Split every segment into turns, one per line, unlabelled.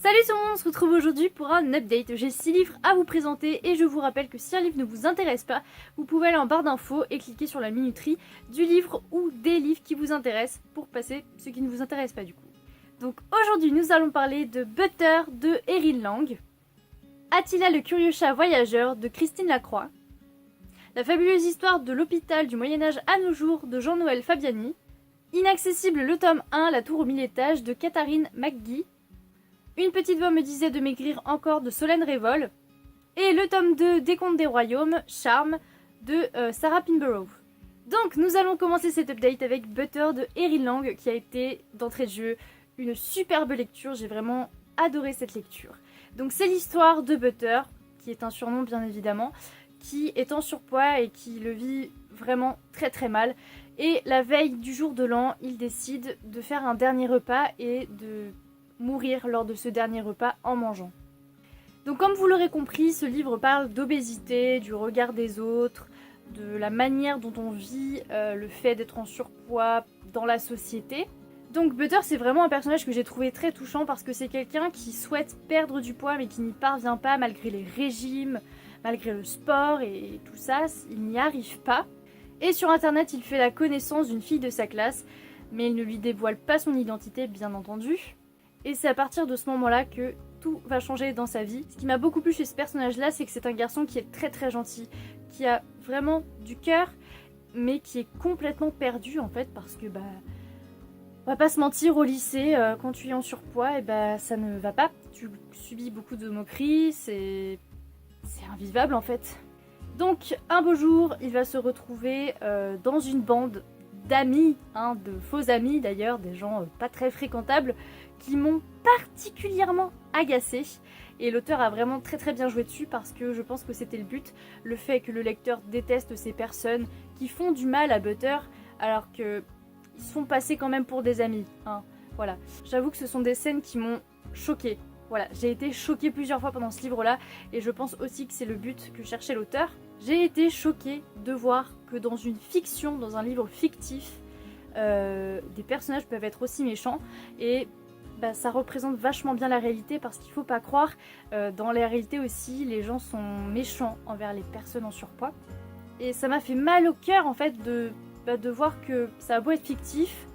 Salut tout le monde, on se retrouve aujourd'hui pour un update. J'ai 6 livres à vous présenter et je vous rappelle que si un livre ne vous intéresse pas, vous pouvez aller en barre d'infos et cliquer sur la minuterie du livre ou des livres qui vous intéressent pour passer ce qui ne vous intéresse pas du coup. Donc aujourd'hui nous allons parler de Butter de Erin Lang, Attila le curieux chat voyageur de Christine Lacroix, La fabuleuse histoire de l'hôpital du Moyen-Âge à nos jours de Jean-Noël Fabiani, Inaccessible le tome 1, La tour aux 1000 étages de Katharine McGee, Une petite voix me disait de maigrir encore de Solène Révol, et le tome 2 des Contes des Royaumes, Charme, de Sarah Pinborough. Donc nous allons commencer cet update avec Butter de Erin Lang, qui a été d'entrée de jeu une superbe lecture, j'ai vraiment adoré cette lecture. Donc c'est l'histoire de Butter, qui est un surnom bien évidemment, qui est en surpoids et qui le vit vraiment très très mal. Et la veille du jour de l'an, il décide de faire un dernier repas et de mourir lors de ce dernier repas en mangeant. Donc comme vous l'aurez compris, ce livre parle d'obésité, du regard des autres, de la manière dont on vit le fait d'être en surpoids dans la société. Donc Butter, c'est vraiment un personnage que j'ai trouvé très touchant parce que c'est quelqu'un qui souhaite perdre du poids mais qui n'y parvient pas malgré les régimes, malgré le sport et tout ça, il n'y arrive pas. Et sur internet, il fait la connaissance d'une fille de sa classe, mais il ne lui dévoile pas son identité bien entendu. Et c'est à partir de ce moment-là que tout va changer dans sa vie. Ce qui m'a beaucoup plu chez ce personnage-là, c'est que c'est un garçon qui est très très gentil, qui a vraiment du cœur, mais qui est complètement perdu en fait, parce que on va pas se mentir, au lycée, quand tu es en surpoids, ça ne va pas. Tu subis beaucoup de moqueries, c'est invivable en fait. Donc un beau jour, il va se retrouver dans une bande d'amis, de faux amis d'ailleurs, des gens pas très fréquentables, qui m'ont particulièrement agacée. Et l'auteur a vraiment très très bien joué dessus parce que je pense que c'était le but, le fait que le lecteur déteste ces personnes qui font du mal à Butter alors qu'ils se font passer quand même pour des amis. Voilà. J'avoue que ce sont des scènes qui m'ont choquée. Voilà, j'ai été choquée plusieurs fois pendant ce livre-là et je pense aussi que c'est le but que cherchait l'auteur. J'ai été choquée de voir que dans une fiction, dans un livre fictif, des personnages peuvent être aussi méchants et ça représente vachement bien la réalité parce qu'il faut pas croire, dans la réalité aussi, les gens sont méchants envers les personnes en surpoids. Et ça m'a fait mal au cœur en fait de voir que ça a beau être fictif,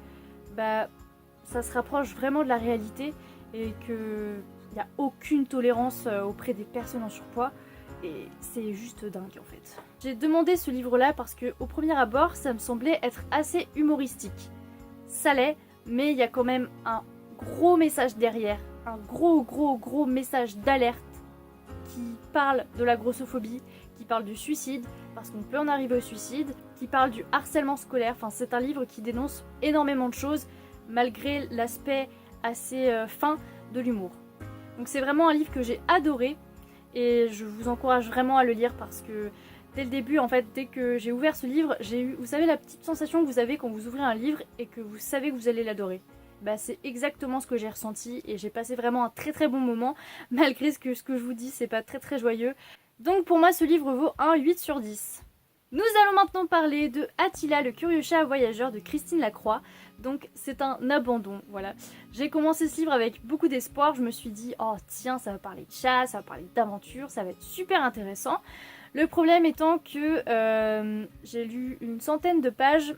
ça se rapproche vraiment de la réalité et que il n'y a aucune tolérance auprès des personnes en surpoids et c'est juste dingue en fait. J'ai demandé ce livre-là parce que au premier abord, ça me semblait être assez humoristique. Ça l'est, mais il y a quand même un gros message derrière, un gros message d'alerte qui parle de la grossophobie, qui parle du suicide, parce qu'on peut en arriver au suicide, qui parle du harcèlement scolaire. Enfin, c'est un livre qui dénonce énormément de choses, malgré l'aspect assez fin de l'humour. Donc c'est vraiment un livre que j'ai adoré, et je vous encourage vraiment à le lire parce que dès le début, en fait, dès que j'ai ouvert ce livre, j'ai eu, vous savez, la petite sensation que vous avez quand vous ouvrez un livre et que vous savez que vous allez l'adorer. C'est exactement ce que j'ai ressenti et j'ai passé vraiment un très très bon moment, malgré ce que je vous dis, c'est pas très très joyeux. Donc pour moi, ce livre vaut un 8 sur 10. Nous allons maintenant parler de Attila le curieux chat voyageur de Christine Lacroix. Donc c'est un abandon, voilà. J'ai commencé ce livre avec beaucoup d'espoir, je me suis dit, oh tiens, ça va parler de chat, ça va parler d'aventure, ça va être super intéressant. Le problème étant que j'ai lu une centaine de pages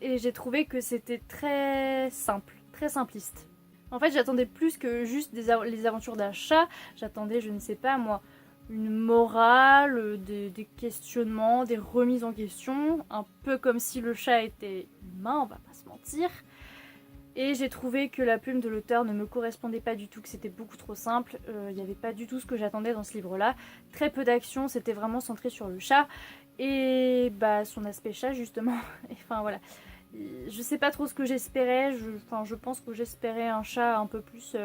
et j'ai trouvé que c'était très simple, très simpliste. En fait, j'attendais plus que juste les aventures d'un chat, j'attendais, je ne sais pas moi, une morale, des questionnements, des remises en question, un peu comme si le chat était humain, on va pas se mentir. Et j'ai trouvé que la plume de l'auteur ne me correspondait pas du tout, que c'était beaucoup trop simple, il n'y avait pas du tout ce que j'attendais dans ce livre-là. Très peu d'action, c'était vraiment centré sur le chat et son aspect chat justement. Enfin voilà, je sais pas trop ce que j'espérais, je pense que j'espérais un chat un peu plus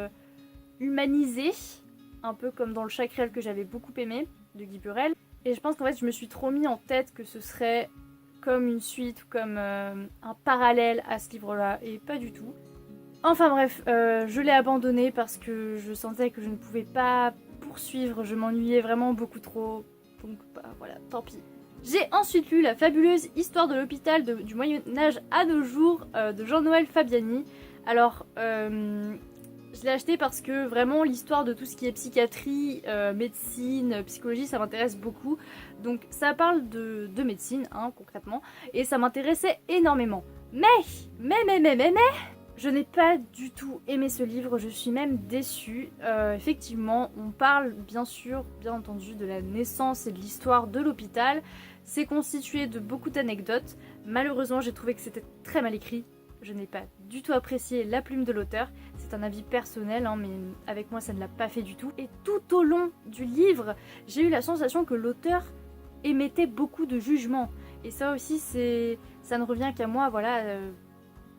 humanisé, un peu comme dans le chat créole que j'avais beaucoup aimé, de Guy Burel. Et je pense qu'en fait je me suis trop mis en tête que ce serait comme une suite, comme un parallèle à ce livre-là, et pas du tout. Enfin bref, je l'ai abandonné parce que je sentais que je ne pouvais pas poursuivre, je m'ennuyais vraiment beaucoup trop, donc voilà, tant pis. J'ai ensuite lu La fabuleuse histoire de l'hôpital du Moyen-Âge à nos jours de Jean-Noël Fabiani. Alors, Je l'ai acheté parce que vraiment l'histoire de tout ce qui est psychiatrie, médecine, psychologie, ça m'intéresse beaucoup. Donc ça parle de médecine, hein, concrètement, et ça m'intéressait énormément. Mais, je n'ai pas du tout aimé ce livre, je suis même déçue. Effectivement, on parle bien sûr, bien entendu, de la naissance et de l'histoire de l'hôpital. C'est constitué de beaucoup d'anecdotes. Malheureusement, j'ai trouvé que c'était très mal écrit. Je n'ai pas du tout apprécié la plume de l'auteur. C'est un avis personnel, hein, mais avec moi, ça ne l'a pas fait du tout. Et tout au long du livre, j'ai eu la sensation que l'auteur émettait beaucoup de jugements. Et ça aussi, ça ne revient qu'à moi, voilà.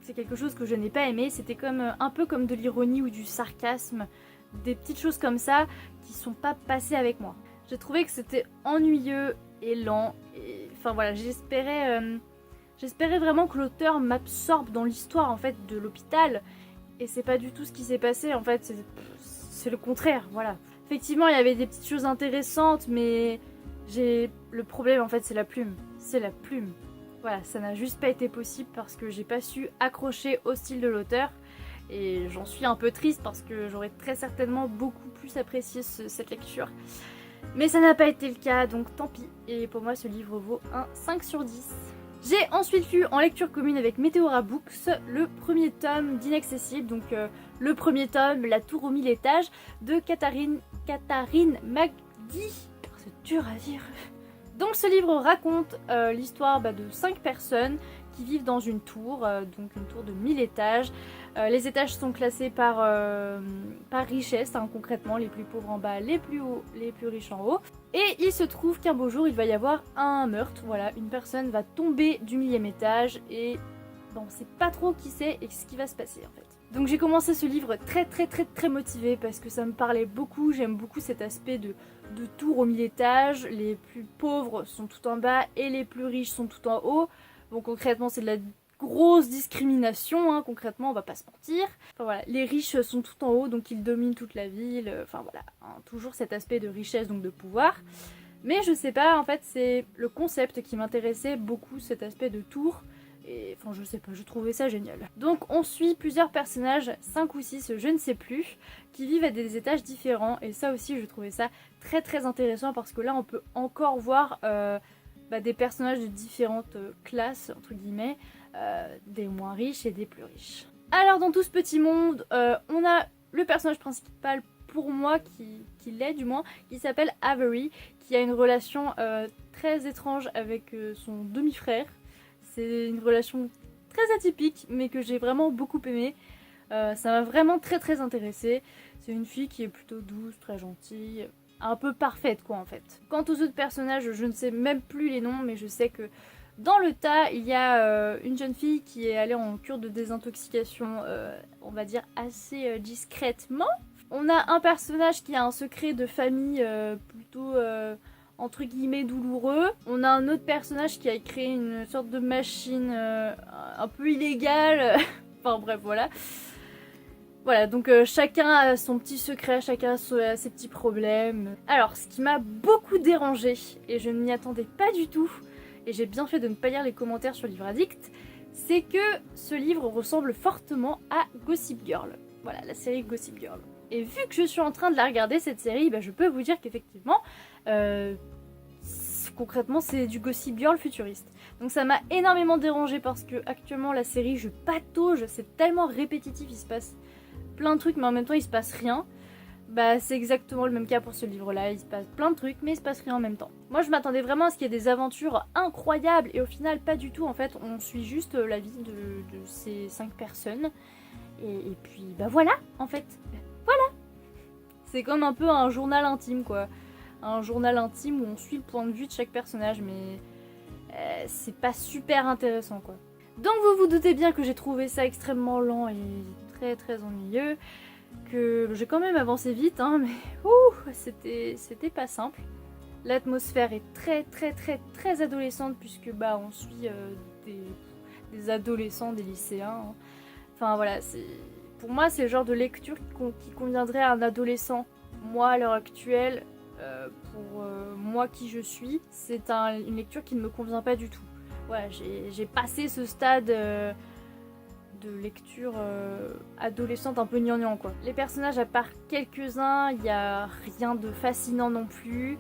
C'est quelque chose que je n'ai pas aimé. C'était comme un peu comme de l'ironie ou du sarcasme. Des petites choses comme ça qui sont pas passées avec moi. J'ai trouvé que c'était ennuyeux et lent. Et, enfin voilà, j'espérais vraiment que l'auteur m'absorbe dans l'histoire en fait de l'hôpital. Et c'est pas du tout ce qui s'est passé en fait. C'est le contraire, voilà. Effectivement, il y avait des petites choses intéressantes, mais le problème en fait, c'est la plume. C'est la plume. Voilà, ça n'a juste pas été possible parce que j'ai pas su accrocher au style de l'auteur. Et j'en suis un peu triste parce que j'aurais très certainement beaucoup plus apprécié cette lecture. Mais ça n'a pas été le cas, donc tant pis. Et pour moi, ce livre vaut un 5 sur 10. J'ai ensuite lu en lecture commune avec Meteora Books le premier tome d'Inaccessible, donc le premier tome, La Tour aux 1000 étages, de Katharine McGee. C'est dur à dire. Donc ce livre raconte l'histoire de 5 personnes qui vivent dans une tour, donc une tour de 1000 étages. Les étages sont classés par richesse, hein, concrètement, les plus pauvres en bas, les plus riches en haut. Et il se trouve qu'un beau jour, il va y avoir un meurtre, voilà, une personne va tomber du 1000e étage et bon, on sait pas trop qui c'est et ce qui va se passer en fait. Donc j'ai commencé ce livre très motivée parce que ça me parlait beaucoup, j'aime beaucoup cet aspect de tour aux 1000 étages, les plus pauvres sont tout en bas et les plus riches sont tout en haut. Bon concrètement c'est de la grosse discrimination, hein, concrètement on va pas se mentir. Enfin voilà, les riches sont tout en haut donc ils dominent toute la ville, enfin voilà, hein, toujours cet aspect de richesse donc de pouvoir. Mais je sais pas, en fait c'est le concept qui m'intéressait beaucoup, cet aspect de tour. Et enfin je sais pas, je trouvais ça génial. Donc on suit plusieurs personnages, 5 ou 6, je ne sais plus, qui vivent à des étages différents. Et ça aussi je trouvais ça très intéressant parce que là on peut encore voir des personnages de différentes classes, entre guillemets, des moins riches et des plus riches. Alors dans tout ce petit monde, on a le personnage principal pour moi, qui l'est du moins, qui s'appelle Avery, qui a une relation très étrange avec son demi-frère. C'est une relation très atypique, mais que j'ai vraiment beaucoup aimée. Ça m'a vraiment très intéressée. C'est une fille qui est plutôt douce, très gentille, un peu parfaite quoi en fait. Quant aux autres personnages, je ne sais même plus les noms, mais je sais que dans le tas, il y a une jeune fille qui est allée en cure de désintoxication, on va dire assez discrètement. On a un personnage qui a un secret de famille plutôt... entre guillemets douloureux. On a un autre personnage qui a créé une sorte de machine un peu illégale. Enfin bref, voilà. Voilà, donc chacun a son petit secret, chacun a ses petits problèmes. Alors, ce qui m'a beaucoup dérangée, et je ne m'y attendais pas du tout, et j'ai bien fait de ne pas lire les commentaires sur Livre Addict, c'est que ce livre ressemble fortement à Gossip Girl. Voilà, la série Gossip Girl. Et vu que je suis en train de la regarder, cette série, je peux vous dire qu'effectivement, concrètement, c'est du Gossip Girl futuriste. Donc ça m'a énormément dérangée parce que actuellement la série, je patauge, c'est tellement répétitif, il se passe plein de trucs, mais en même temps, il se passe rien. C'est exactement le même cas pour ce livre-là, il se passe plein de trucs, mais il se passe rien en même temps. Moi, je m'attendais vraiment à ce qu'il y ait des aventures incroyables, et au final, pas du tout. En fait, on suit juste la vie de ces 5 personnes. Et puis, voilà, en fait. Voilà. C'est comme un peu un journal intime, quoi. Un journal intime où on suit le point de vue de chaque personnage, mais c'est pas super intéressant, quoi. Donc vous vous doutez bien que j'ai trouvé ça extrêmement lent et très ennuyeux, que j'ai quand même avancé vite, hein, mais c'était pas simple. L'atmosphère est très adolescente puisque on suit des adolescents, des lycéens. Hein. Enfin voilà, pour moi c'est le genre de lecture qui conviendrait à un adolescent. Moi à l'heure actuelle, pour moi qui je suis, c'est une lecture qui ne me convient pas du tout. Voilà, j'ai passé ce stade de lecture adolescente un peu gnangnan quoi. Les personnages, à part quelques-uns, il n'y a rien de fascinant non plus.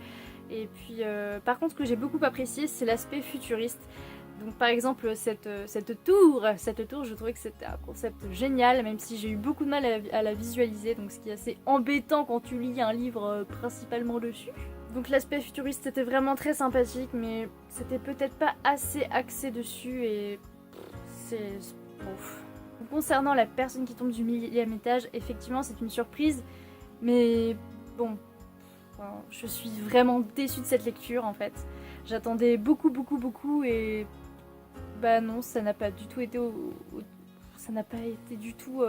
Et puis par contre, ce que j'ai beaucoup apprécié, c'est l'aspect futuriste. Donc par exemple cette tour, je trouvais que c'était un concept génial, même si j'ai eu beaucoup de mal à la visualiser, donc ce qui est assez embêtant quand tu lis un livre principalement dessus. Donc l'aspect futuriste était vraiment très sympathique, mais c'était peut-être pas assez axé dessus et c'est... Ouf. Concernant la personne qui tombe du 1000e étage, effectivement c'est une surprise, mais bon, enfin, je suis vraiment déçue de cette lecture en fait. J'attendais beaucoup et bah non, ça n'a pas du tout été ça n'a pas été du tout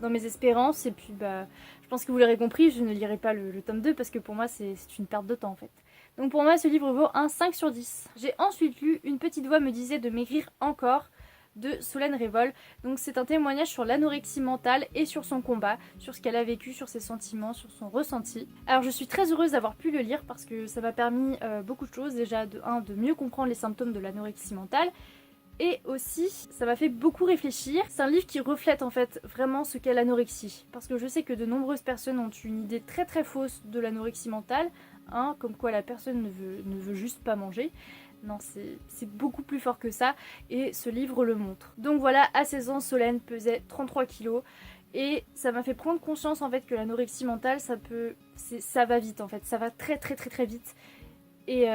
dans mes espérances. Et puis bah je pense que vous l'aurez compris, je ne lirai pas le tome 2 parce que pour moi c'est une perte de temps en fait. Donc pour moi ce livre vaut un 5 sur 10. J'ai ensuite lu Une petite voix me disait de maigrir encore de Solène Révol. Donc c'est un témoignage sur l'anorexie mentale et sur son combat, sur ce qu'elle a vécu, sur ses sentiments, sur son ressenti. Alors je suis très heureuse d'avoir pu le lire parce que ça m'a permis beaucoup de choses. Déjà de mieux comprendre les symptômes de l'anorexie mentale. Et aussi, ça m'a fait beaucoup réfléchir. C'est un livre qui reflète en fait vraiment ce qu'est l'anorexie. Parce que je sais que de nombreuses personnes ont une idée très fausse de l'anorexie mentale, hein, comme quoi la personne ne veut juste pas manger. Non, c'est beaucoup plus fort que ça, et ce livre le montre. Donc voilà, à 16 ans, Solène pesait 33 kilos, et ça m'a fait prendre conscience en fait que l'anorexie mentale, ça va vite en fait, ça va très vite. Et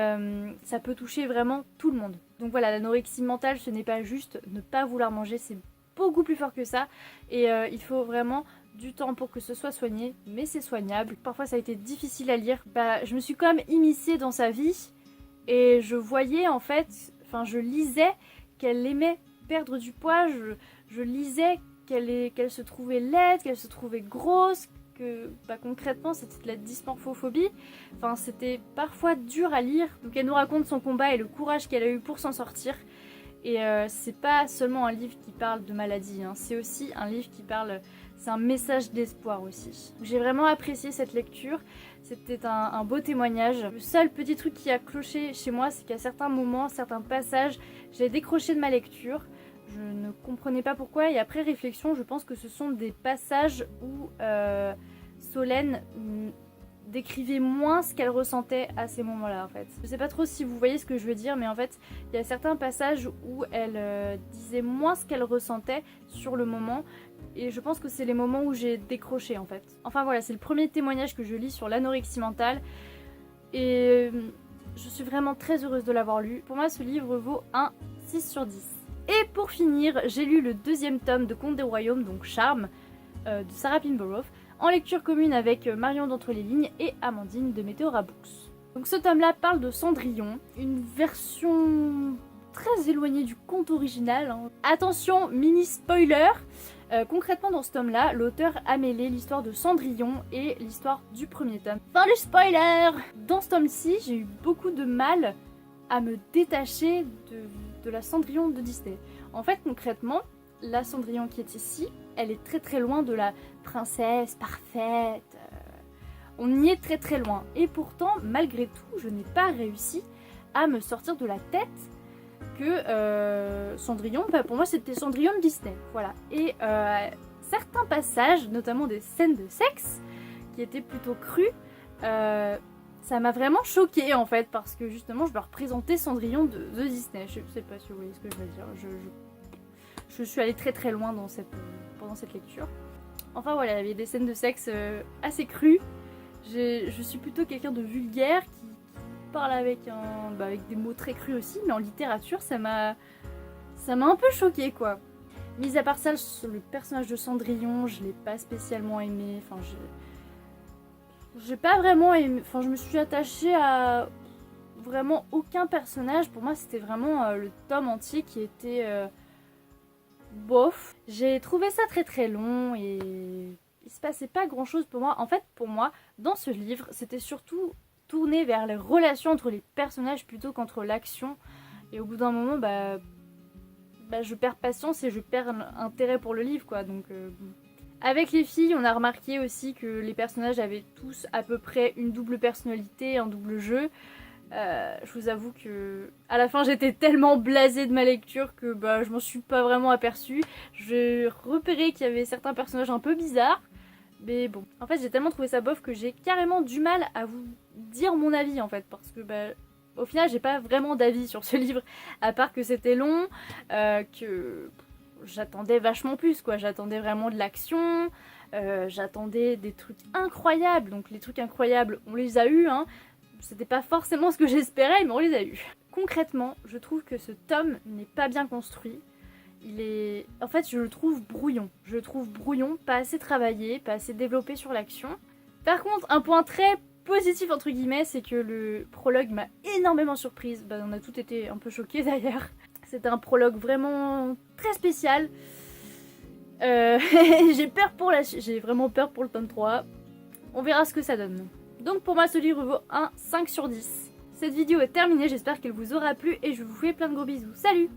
ça peut toucher vraiment tout le monde. Donc voilà, l'anorexie mentale, ce n'est pas juste ne pas vouloir manger, c'est beaucoup plus fort que ça. Et il faut vraiment du temps pour que ce soit soigné, mais c'est soignable. Parfois ça a été difficile à lire. Bah, je me suis quand même immiscée dans sa vie et je voyais en fait, enfin je lisais qu'elle aimait perdre du poids, je lisais qu'elle se trouvait laide, qu'elle se trouvait grosse, que bah, concrètement c'était de la dysmorphophobie. Enfin c'était parfois dur à lire. Donc elle nous raconte son combat et le courage qu'elle a eu pour s'en sortir. Et c'est pas seulement un livre qui parle de maladie, hein. C'est aussi un livre qui parle, c'est un message d'espoir aussi. J'ai vraiment apprécié cette lecture, c'était un beau témoignage. Le seul petit truc qui a cloché chez moi, c'est qu'à certains moments, certains passages, j'ai décroché de ma lecture. Je ne comprenais pas pourquoi, et après réflexion, je pense que ce sont des passages où Solène décrivait moins ce qu'elle ressentait à ces moments-là en fait. Je sais pas trop si vous voyez ce que je veux dire, mais en fait, il y a certains passages où elle disait moins ce qu'elle ressentait sur le moment, et je pense que c'est les moments où j'ai décroché en fait. Enfin voilà, c'est le premier témoignage que je lis sur l'anorexie mentale, et je suis vraiment très heureuse de l'avoir lu. Pour moi, ce livre vaut un 6 sur 10. Et pour finir, j'ai lu le deuxième tome de Contes des Royaumes, donc Charme, de Sarah Pinborough, en lecture commune avec Marion d'Entre les Lignes et Amandine de Météora Books. Donc ce tome-là parle de Cendrillon, une version très éloignée du conte original, hein. Attention, mini spoiler, concrètement dans ce tome-là, l'auteur a mêlé l'histoire de Cendrillon et l'histoire du premier tome. Fin du spoiler! Dans ce tome-ci, j'ai eu beaucoup de mal à me détacher de la Cendrillon de Disney. En fait, concrètement, la Cendrillon qui est ici, elle est très loin de la princesse parfaite. On y est très loin. Et pourtant, malgré tout, je n'ai pas réussi à me sortir de la tête que Cendrillon, bah pour moi c'était Cendrillon de Disney. Voilà. Et certains passages, notamment des scènes de sexe, qui étaient plutôt crues, ça m'a vraiment choquée en fait, parce que justement je me représentais Cendrillon de Disney. Je sais pas si vous voyez ce que je veux dire. Je suis allée très loin pendant cette lecture. Enfin voilà, il y avait des scènes de sexe assez crues. Je suis plutôt quelqu'un de vulgaire qui parle avec des mots très crus aussi, mais en littérature ça m'a un peu choquée quoi. Mis à part ça, le personnage de Cendrillon, je l'ai pas spécialement aimé. Enfin, j'ai pas vraiment aimé. Enfin, je me suis attachée à vraiment aucun personnage. Pour moi, c'était vraiment le tome entier qui était bof. J'ai trouvé ça très long et il se passait pas grand chose pour moi. En fait, pour moi, dans ce livre, c'était surtout tourné vers les relations entre les personnages plutôt qu'entre l'action. Et au bout d'un moment, je perds patience et je perds intérêt pour le livre, quoi. Donc, avec les filles, on a remarqué aussi que les personnages avaient tous à peu près une double personnalité, un double jeu. Je vous avoue que à la fin j'étais tellement blasée de ma lecture que bah, je m'en suis pas vraiment aperçue. J'ai repéré qu'il y avait certains personnages un peu bizarres. Mais bon, en fait j'ai tellement trouvé ça bof que j'ai carrément du mal à vous dire mon avis en fait. Parce que bah, au final j'ai pas vraiment d'avis sur ce livre. À part que c'était long, que j'attendais vachement plus quoi. J'attendais vraiment de l'action, j'attendais des trucs incroyables. Donc les trucs incroyables on les a eus hein. C'était pas forcément ce que j'espérais, mais on les a eus. Concrètement, je trouve que ce tome n'est pas bien construit. Il est... En fait, je le trouve brouillon. Je le trouve brouillon, pas assez travaillé, pas assez développé sur l'action. Par contre, un point très positif, entre guillemets, c'est que le prologue m'a énormément surprise. Bah, on a tous été un peu choqués d'ailleurs. C'est un prologue vraiment très spécial. J'ai peur pour la... J'ai vraiment peur pour le tome 3. On verra ce que ça donne. Donc pour moi ce livre vaut un 5 sur 10. Cette vidéo est terminée, j'espère qu'elle vous aura plu et je vous fais plein de gros bisous. Salut!